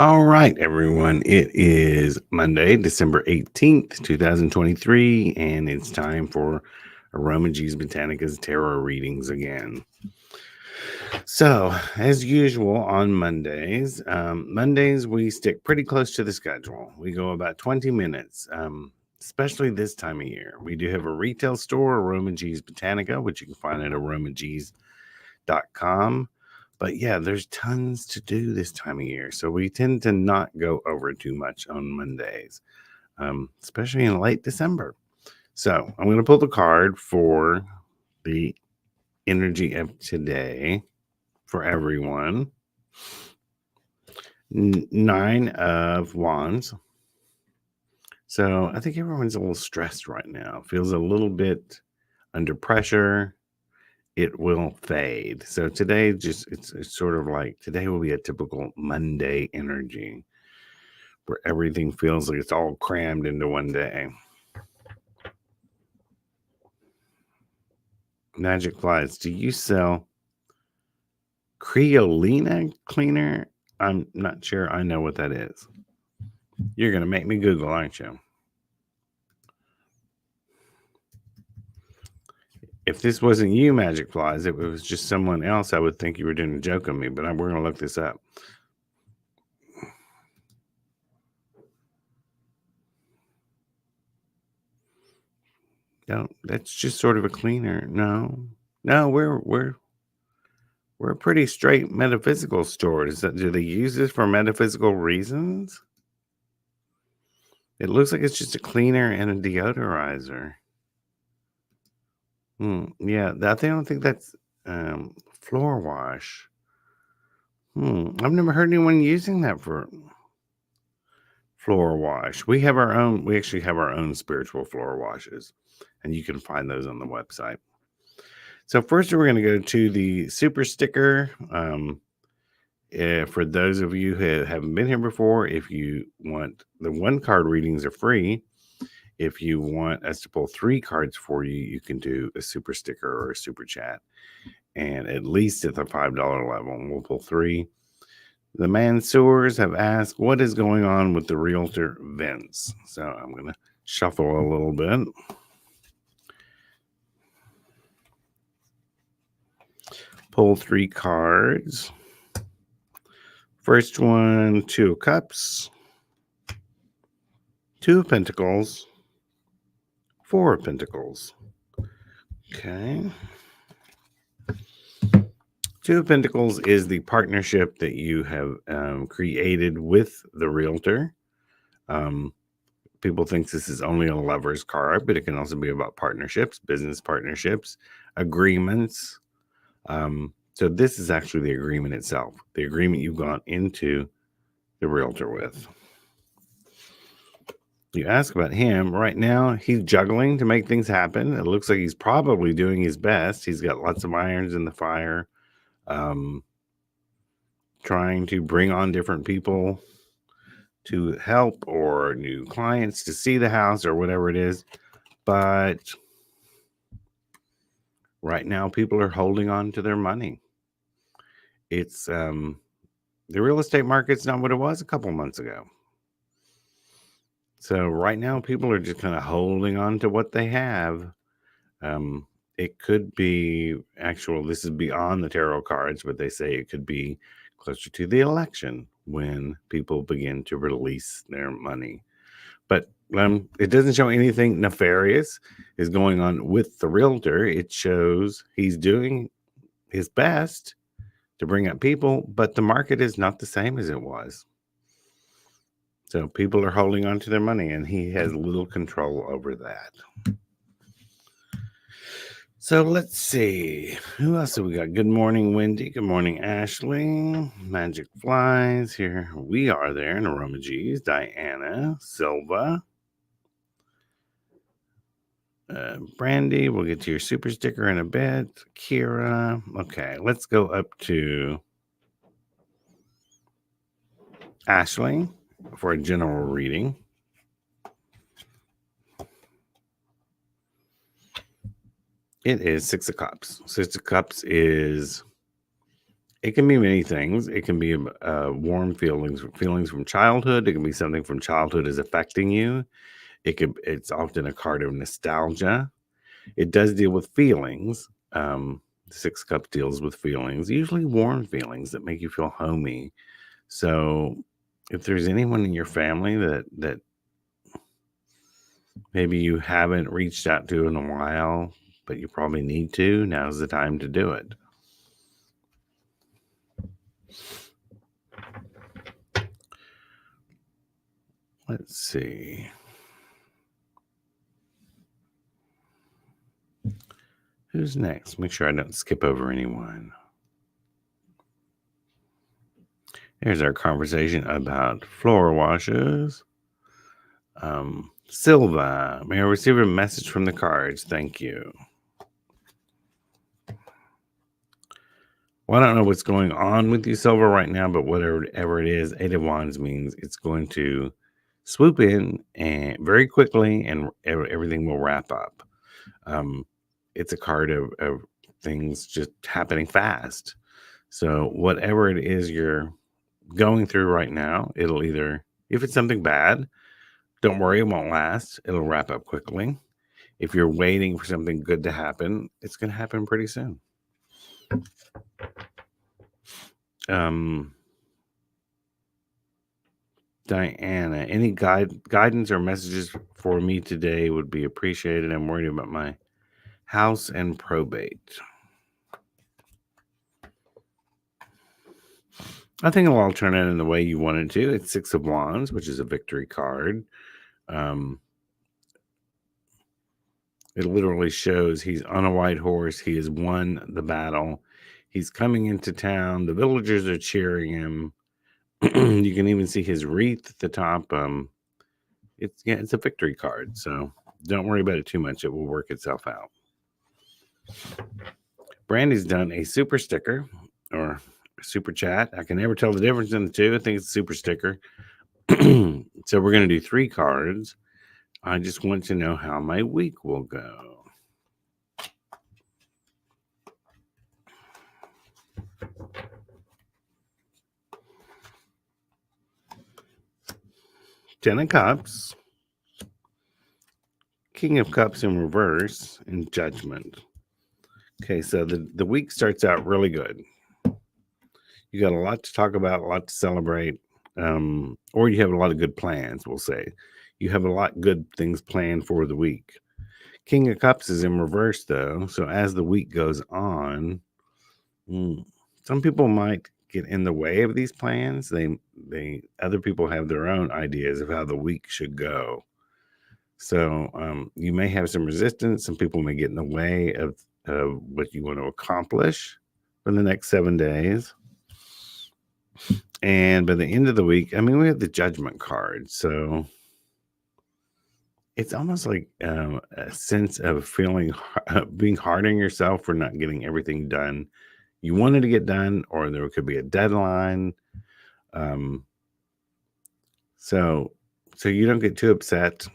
All right, everyone. It is Monday, December 18th, 2023, and it's time for aromaG's Botanica's tarot readings again. So, as usual on Mondays we stick pretty close to the schedule. We go about 20 minutes, especially this time of year. We do have a retail store, aromaG's Botanica, which you can find at aromags.com. But yeah, there's tons to do this time of year. So we tend to not go over too much on Mondays, especially in late December. So I'm going to pull the card for the energy of today for everyone. Nine of Wands. So I think everyone's a little stressed right now. Feels a little bit under pressure. It will fade. So today, it's sort of like today will be a typical Monday energy where everything feels like it's all crammed into one day. Magic Flies, do you sell Creolina cleaner? I'm not sure I know what that is. You're going to make me Google, aren't you? If this wasn't you, Magic Flies, if it was just someone else, I would think you were doing a joke on me, but we're going to look this up. No, that's just sort of a cleaner. No, we're a pretty straight metaphysical store. Do they use this for metaphysical reasons? It looks like it's just a cleaner and a deodorizer. Yeah, I don't think that's floor wash. I've never heard anyone using that for floor wash. We actually have our own spiritual floor washes, and you can find those on the website. So first we're going to go to the super sticker. For those of you who haven't been here before, if you want the one card readings are free. If you want us to pull 3 cards for you, you can do a super sticker or a super chat. And at least at the $5 level, we'll pull 3. The Mansurs have asked, what is going on with the realtor Vince? So I'm going to shuffle a little bit. Pull 3 cards. First one, 2 of Cups, 2 of Pentacles, 4 of Pentacles. Okay. 2 of Pentacles is the partnership that you have created with the realtor. People think this is only a lover's card, but it can also be about partnerships, business partnerships, agreements. So this is actually the agreement itself, the agreement you've gone into the realtor with. You ask about him. Right now, he's juggling to make things happen. It looks like he's probably doing his best. He's got lots of irons in the fire, trying to bring on different people to help or new clients to see the house or whatever it is. But right now, people are holding on to their money. It's the real estate market's not what it was a couple months ago. So right now, people are just kind of holding on to what they have. It could be this is beyond the tarot cards, but they say it could be closer to the election when people begin to release their money. But it doesn't show anything nefarious is going on with the realtor. It shows he's doing his best to bring up people, but the market is not the same as it was. So people are holding on to their money, and he has little control over that. So let's see. Who else have we got? Good morning, Wendy. Good morning, Ashley. Magic Flies. Here we are there in aromaG's. Diana, Silva. Brandy, we'll get to your super sticker in a bit. Kira. Okay, let's go up to Ashley for a general reading. It is 6 of Cups. 6 of Cups is It can be many things. It can be warm feelings from childhood. It can be something from childhood is affecting you. It's often a card of nostalgia. It does deal with feelings. The Six Cups deals with feelings, usually warm feelings that make you feel homey. So, if there's anyone in your family that maybe you haven't reached out to in a while, but you probably need to, now's the time to do it. Let's see. Who's next? Make sure I don't skip over anyone. Here's our conversation about floor washes. Silva, may I receive a message from the cards? Thank you. Well, I don't know what's going on with you, Silva, right now, but whatever it is, Eight of Wands means it's going to swoop in and very quickly, and everything will wrap up. It's a card of things just happening fast. So whatever it is you're going through right now, it'll either, if it's something bad, don't worry, it won't last. It'll wrap up quickly. If you're waiting for something good to happen, it's going to happen pretty soon. Diana, any guidance or messages for me today would be appreciated. I'm worried about my house and probate. I think it'll all turn out in the way you want it to. It's Six of Wands, which is a victory card. It literally shows he's on a white horse. He has won the battle. He's coming into town. The villagers are cheering him. You can even see his wreath at the top. It's a victory card, so don't worry about it too much. It will work itself out. Brandy's done a super sticker or super chat. I can never tell the difference in the two. I think it's a super sticker. So we're going to do 3 cards. I just want to know how my week will go. Ten of Cups. King of Cups in reverse and Judgment. Okay, so the week starts out really good. You got a lot to talk about, a lot to celebrate, or you have a lot of good plans, we'll say. You have a lot good things planned for the week. King of Cups is in reverse, though, so as the week goes on, some people might get in the way of these plans. Other people have their own ideas of how the week should go. So you may have some resistance. Some people may get in the way of what you want to accomplish for the next 7 days. And by the end of the week, I mean, we have the Judgment card. So it's almost like a sense of being hard on yourself for not getting everything done you wanted to get done, or there could be a deadline. So you don't get too upset.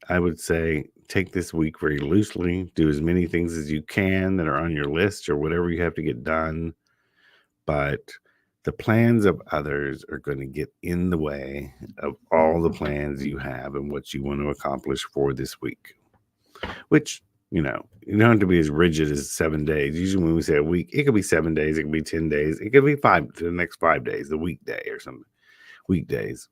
I would say take this week very loosely. Do as many things as you can that are on your list or whatever you have to get done. But the plans of others are going to get in the way of all the plans you have and what you want to accomplish for this week. Which, you don't have to be as rigid as 7 days. Usually when we say a week, it could be 7 days, it could be 10 days, it could be the next 5 days, the weekday or something. Weekdays.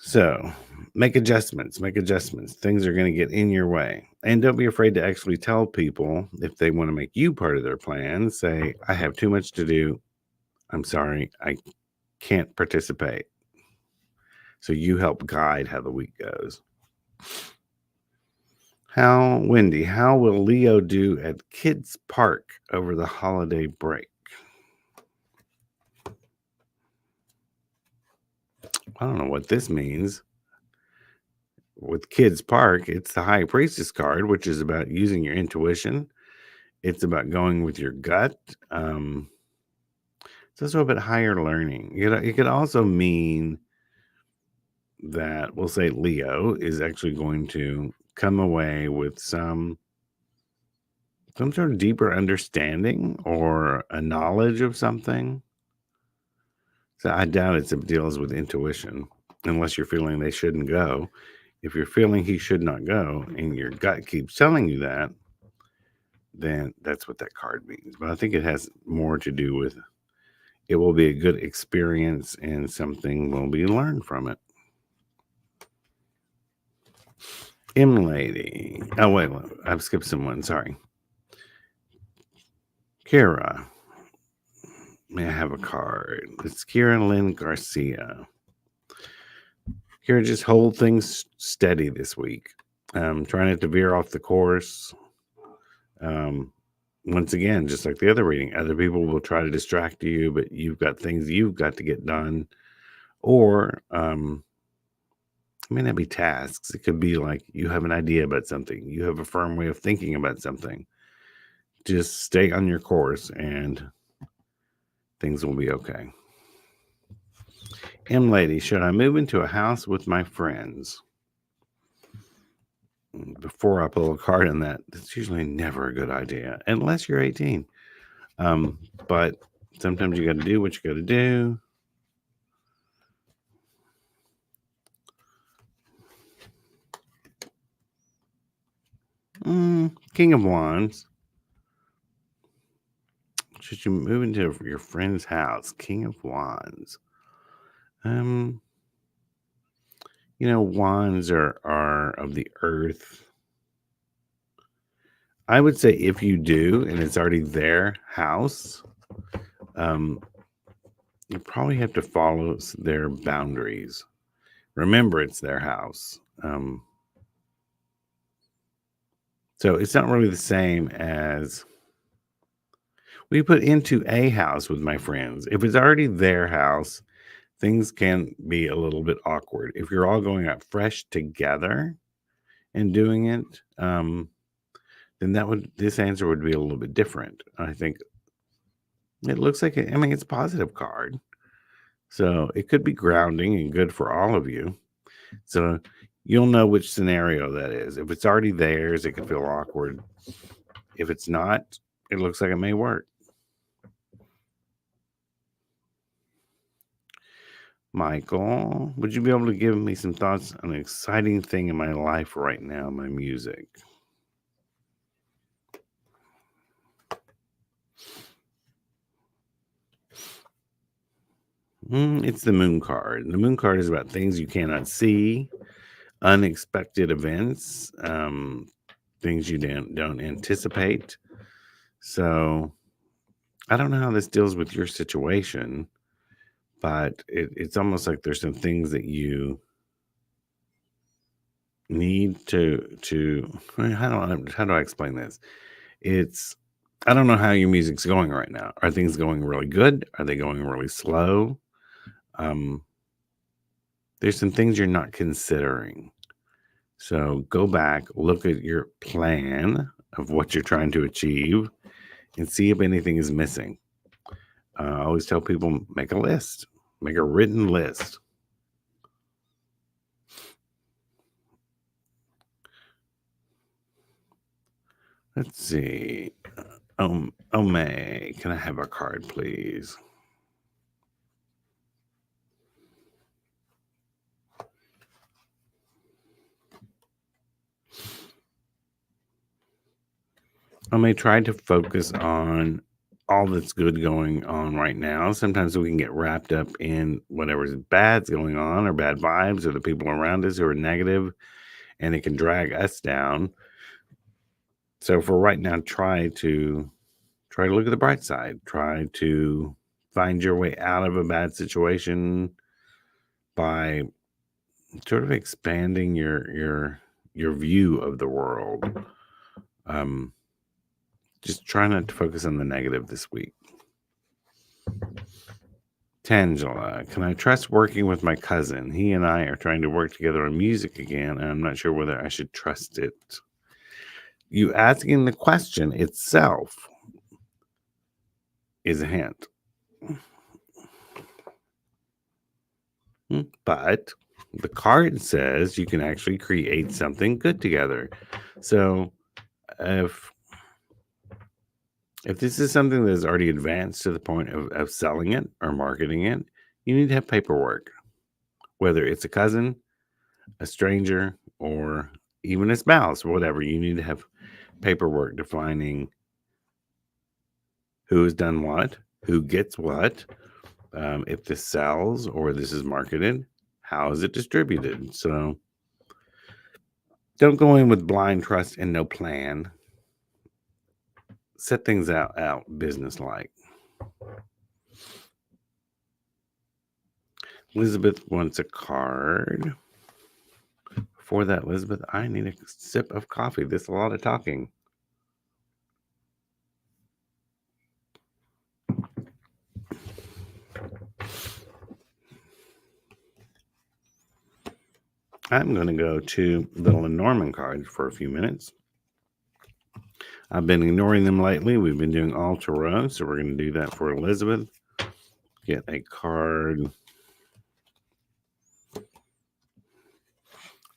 So make adjustments. Things are going to get in your way. And don't be afraid to actually tell people if they want to make you part of their plan. Say, I have too much to do. I'm sorry, I can't participate. So you help guide how the week goes. Wendy, how will Leo do at Kids Park over the holiday break? I don't know what this means. With Kids Park, it's the High Priestess card, which is about using your intuition. It's about going with your gut. It's also about higher learning. It could also mean that, we'll say, Leo is actually going to come away with some some sort of deeper understanding or a knowledge of something. So I doubt it deals with intuition unless you're feeling they shouldn't go. If you're feeling he should not go and your gut keeps telling you that, then that's what that card means. But I think it has more to do with it will be a good experience and something will be learned from it. M Lady. Oh, wait, I've skipped someone. Sorry. Kira. May I have a card? It's Kira Lynn Garcia. Kira, just hold things steady this week. Try not to veer off the course. Once again, just like the other reading, other people will try to distract you, but you've got things you've got to get done. Or it may not be tasks. It could be like you have an idea about something. You have a firm way of thinking about something. Just stay on your course and things will be okay. M Lady, should I move into a house with my friends? Before I pull a card on that, it's usually never a good idea unless you're 18. But sometimes you got to do what you got to do. King of Wands. Should you move into your friend's house? King of Wands. Wands are of the earth. I would say if you do, and it's already their house, you probably have to follow their boundaries. Remember, it's their house. So it's not really the same as we put into a house with my friends. If it's already their house, things can be a little bit awkward. If you're all going out fresh together and doing it, then this answer would be a little bit different. I think it looks like it's a positive card. So it could be grounding and good for all of you. So you'll know which scenario that is. If it's already theirs, it can feel awkward. If it's not, it looks like it may work. Michael, would you be able to give me some thoughts on an exciting thing in my life right now, my music? It's the moon card. The moon card is about things you cannot see, unexpected events, things you don't anticipate. So I don't know how this deals with your situation, but it's almost like there's some things that you need to how do I explain this? I don't know how your music's going right now. Are things going really good? Are they going really slow? There's some things you're not considering. So go back, look at your plan of what you're trying to achieve and see if anything is missing. I always tell people make a list, make a written list. Let's see. May, can I have a card, please? I may try to focus on all that's good going on right now. Sometimes we can get wrapped up in whatever's bad's going on or bad vibes or the people around us who are negative, and it can drag us down. So for right now, try to look at the bright side. Try to find your way out of a bad situation by sort of expanding your view of the world. Just try not to focus on the negative this week. Tangela, can I trust working with my cousin? He and I are trying to work together on music again, and I'm not sure whether I should trust it. You asking the question itself is a hint. But the card says you can actually create something good together. So if If this is something that is already advanced to the point of selling it or marketing it, you need to have paperwork, whether it's a cousin, a stranger, or even a spouse, or whatever. You need to have paperwork defining who has done what, who gets what, if this sells or this is marketed, how is it distributed. So don't go in with blind trust and no plan. Set things out business like. Elizabeth wants a card. Before that, Elizabeth, I need a sip of coffee. This is a lot of talking. I'm going to go to the Lenormand cards for a few minutes. I've been ignoring them lately. We've been doing all tarot, so we're going to do that for Elizabeth. Get a card.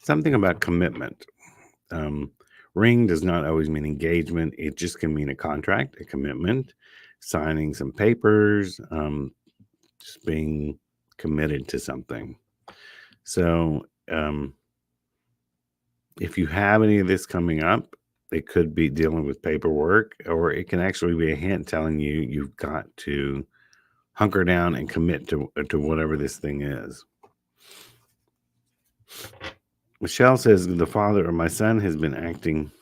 Something about commitment. Ring does not always mean engagement. It just can mean a contract, a commitment, signing some papers, just being committed to something. So if you have any of this coming up, it could be dealing with paperwork, or it can actually be a hint telling you you've got to hunker down and commit to whatever this thing is. Michelle says the father of my son has been acting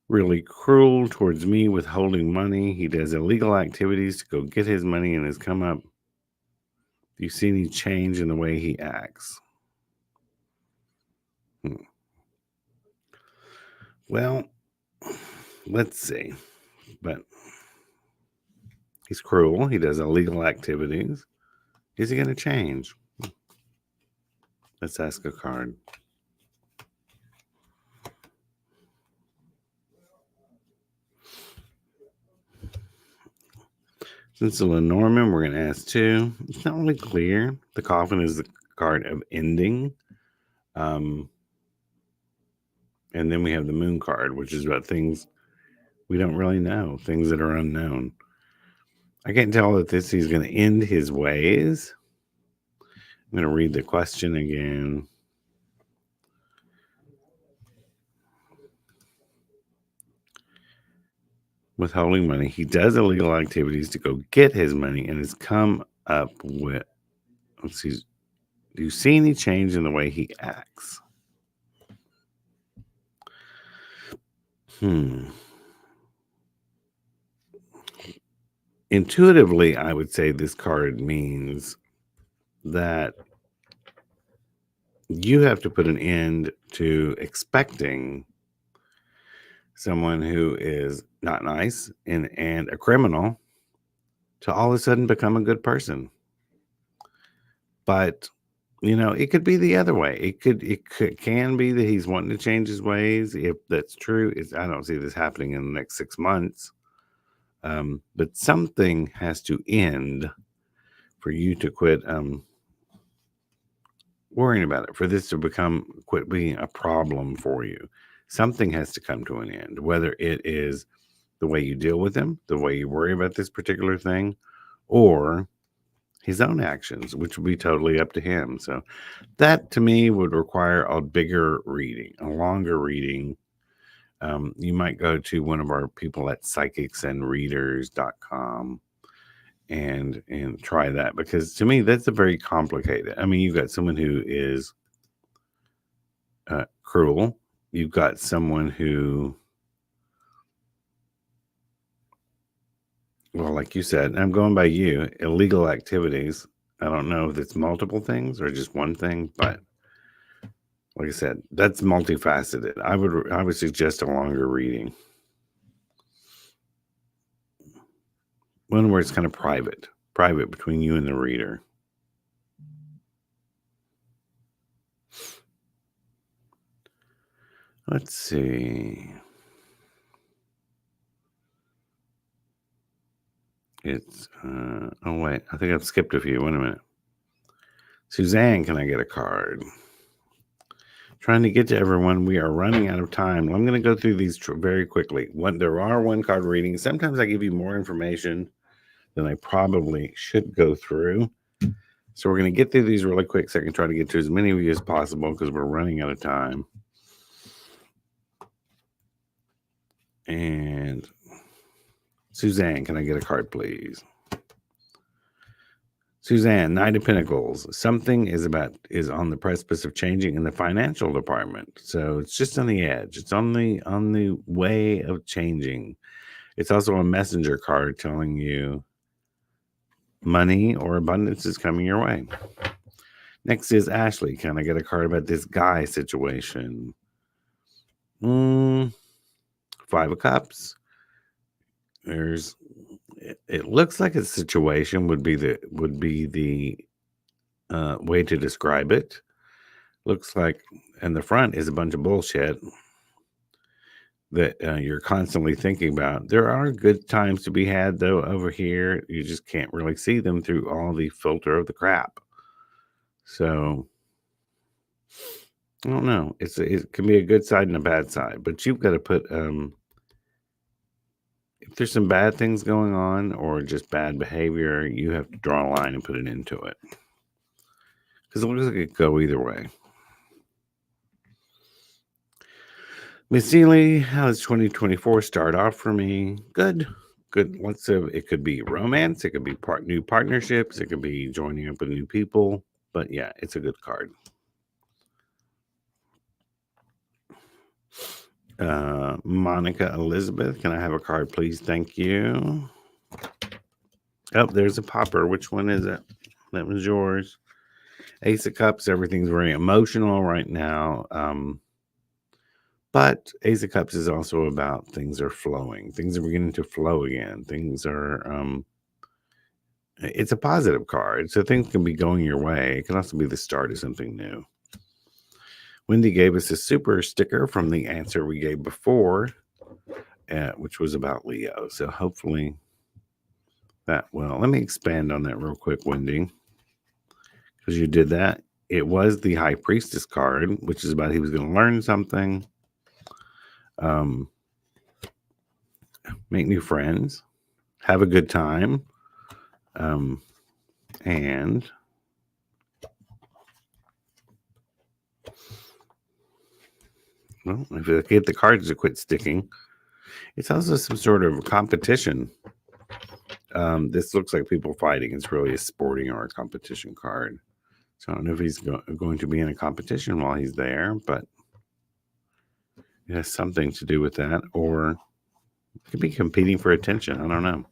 really cruel towards me, withholding money. He does illegal activities to go get his money and has come up. Do you see any change in the way he acts? Well, let's see. But he's cruel. He does illegal activities. Is he going to change? Let's ask a card. Since the Lenormand, we're going to ask two. It's not really clear. The Coffin is the card of ending. And then we have the Moon card, which is about things we don't really know, things that are unknown. I can't tell if he's going to end his ways. I'm going to read the question again. Withholding money. He does illegal activities to go get his money and has come up with, let's see, do you see any change in the way he acts? Intuitively, I would say this card means that you have to put an end to expecting someone who is not nice and a criminal to all of a sudden become a good person. But it could be the other way. It can be that he's wanting to change his ways. If that's true, I don't see this happening in the next 6 months. But something has to end for you to quit worrying about it, for this to quit being a problem for you. Something has to come to an end, whether it is the way you deal with him, the way you worry about this particular thing, or his own actions, which would be totally up to him. So that to me would require a bigger reading, a longer reading. You might go to one of our people at psychicsandreaders.com and try that, because to me that's a very complicated. I mean, you've got someone who is cruel. You've got someone who, well, like you said, I'm going by you, illegal activities. I don't know if it's multiple things or just one thing, but like I said, that's multifaceted. I would suggest a longer reading. One where it's kind of private between you and the reader. Let's see. It's, oh wait, I think I've skipped a few. Wait a minute. Suzanne, can I get a card? Trying to get to everyone. We are running out of time. I'm going to go through these very quickly. There are one card readings. Sometimes I give you more information than I probably should go through. So we're going to get through these really quick so I can try to get to as many of you as possible because we're running out of time. And Suzanne, can I get a card, please? Suzanne, Knight of Pentacles. Something is on the precipice of changing in the financial department. So it's just on the edge. It's on the way of changing. It's also a messenger card telling you money or abundance is coming your way. Next is Ashley. Can I get a card about this guy situation? 5 of Cups. It looks like a situation would be the way to describe it. Looks like, and the front is a bunch of bullshit that you're constantly thinking about. There are good times to be had, though, over here. You just can't really see them through all the filter of the crap. So, I don't know. It can be a good side and a bad side, but you've got to put, if there's some bad things going on or just bad behavior, you have to draw a line and put an end to it. Because it looks like it could go either way. Miss Seeley, how does 2024 start off for me? Good. It could be romance, it could be new partnerships, it could be joining up with new people. But yeah, it's a good card. Monica Elizabeth, can I have a card, please? Thank you. Oh, there's a popper. Which one is it? That was yours. Ace of Cups. Everything's very emotional right now. But Ace of Cups is also about things are flowing. Things are beginning to flow again. Things are, it's a positive card. So things can be going your way. It can also be the start of something new. Wendy gave us a super sticker from the answer we gave before, which was about Leo. So hopefully that will. Let me expand on that real quick, Wendy, because you did that. It was the High Priestess card, which is about he was going to learn something. Make new friends, have a good time, and well, if you get the cards to quit sticking, it's also some sort of competition. This looks like people fighting. It's really a sporting or a competition card. So I don't know if he's going to be in a competition while he's there, but it has something to do with that, or it could be competing for attention. I don't know.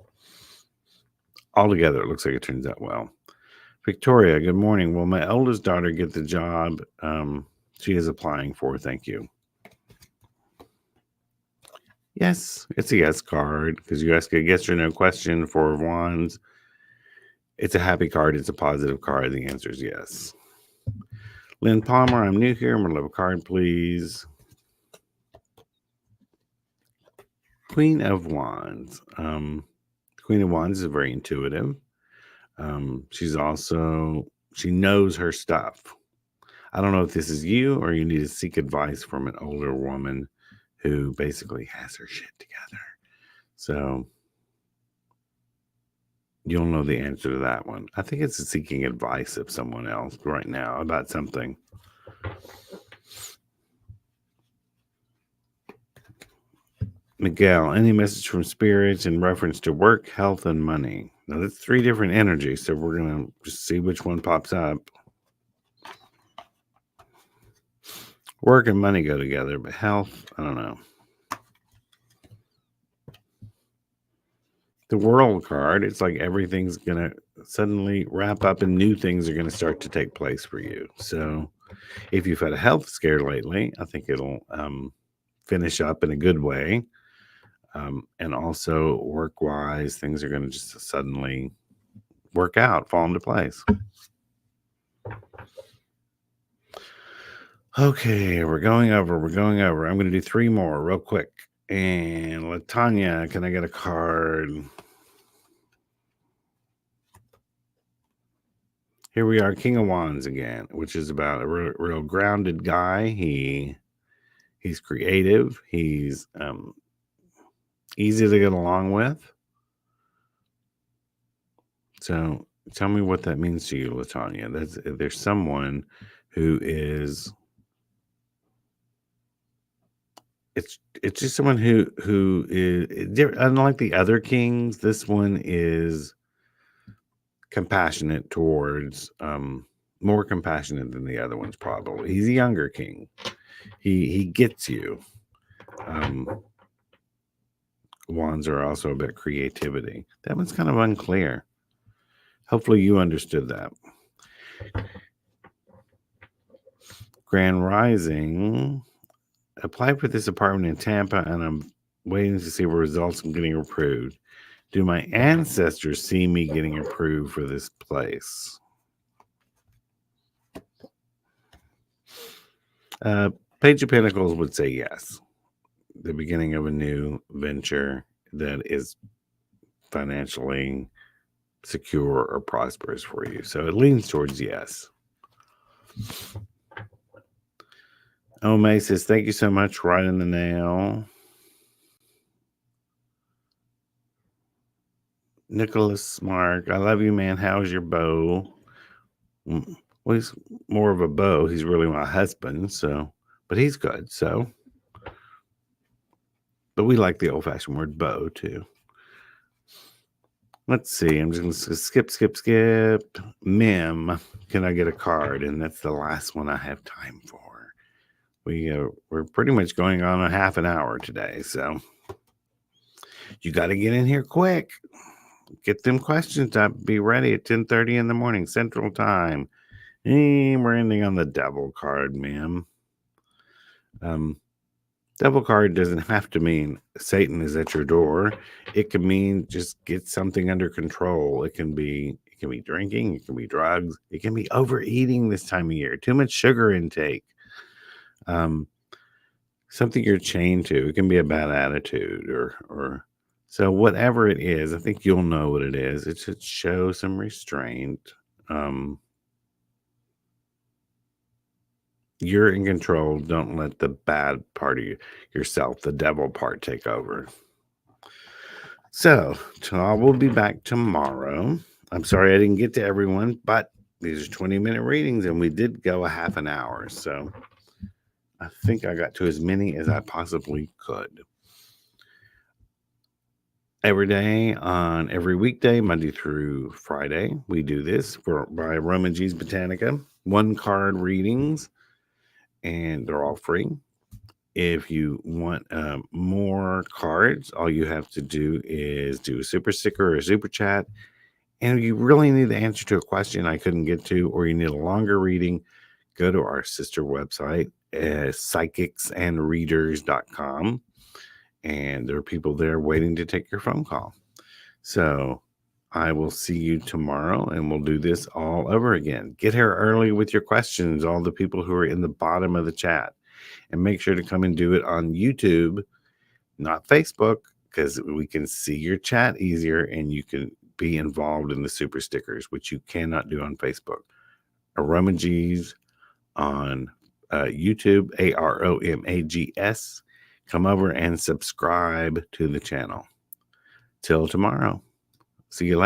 Altogether, it looks like it turns out well. Victoria, good morning. Will my eldest daughter get the job she is applying for? Thank you. Yes, it's a yes card because you ask a yes or no question. 4 of Wands. It's a happy card. It's a positive card. The answer is yes. Lynn Palmer, I'm new here. I'm going to love a card, please. Queen of Wands. Queen of Wands is very intuitive. She knows her stuff. I don't know if this is you or you need to seek advice from an older woman who basically has her shit together. So you'll know the answer to that one. I think it's seeking advice of someone else right now about something. Miguel, any message from spirits in reference to work, health, and money? Now, that's 3 different energies, so we're going to just see which one pops up. Work and money go together, but health, I don't know. The World card, it's like everything's going to suddenly wrap up and new things are going to start to take place for you. So if you've had a health scare lately, I think it'll finish up in a good way. And also work-wise, things are going to just suddenly work out, fall into place. Okay, we're going over. I'm going to do 3 more real quick. And Latanya, can I get a card? Here we are, King of Wands again, which is about a real grounded guy. He's creative. He's easy to get along with. So tell me what that means to you, Latanya. There's someone who is. It's just someone who is unlike the other kings. This one is compassionate towards more compassionate than the other ones. Probably he's a younger king. He gets you. Wands are also about creativity. That one's kind of unclear. Hopefully you understood that. Grand Rising. Applied for this apartment in Tampa, and I'm waiting to see what results I'm getting approved. Do my ancestors see me getting approved for this place? Page of Pentacles would say yes. The beginning of a new venture that is financially secure or prosperous for you. So it leans towards yes. Oh, May says, thank you so much. Right in the nail. Nicholas Mark, I love you, man. How's your beau? Well, he's more of a beau. He's really my husband, so, but he's good, so. But we like the old-fashioned word beau, too. Let's see. I'm just going to skip. Mim, can I get a card? And that's the last one I have time for. We're pretty much going on a half an hour today, so you got to get in here quick. Get them questions up. Be ready at 10:30 in the morning Central Time. And we're ending on the Devil card, ma'am. Devil card doesn't have to mean Satan is at your door. It can mean just get something under control. It can be drinking. It can be drugs. It can be overeating this time of year. Too much sugar intake. Something you're chained to. It can be a bad attitude or so whatever it is. I think you'll know what it is. It should show some restraint. You're in control. Don't let the bad part of yourself, the devil part, take over. So, I will be back tomorrow. I'm sorry I didn't get to everyone, but these are 20-minute readings, and we did go a half an hour. So, I think I got to as many as I possibly could. Every weekday, Monday through Friday, we do this by aromaG's Botanica. 1-card readings, and they're all free. If you want more cards, all you have to do is do a super sticker or a super chat. And if you really need the answer to a question I couldn't get to, or you need a longer reading, go to our sister website, psychicsandreaders.com. And there are people there waiting to take your phone call. So I will see you tomorrow, and we'll do this all over again. Get here early with your questions, all the people who are in the bottom of the chat. And make sure to come and do it on YouTube, not Facebook, because we can see your chat easier and you can be involved in the super stickers, which you cannot do on Facebook. aromaG's on YouTube, AROMAGS. Come over and subscribe to the channel. Till tomorrow. See you later.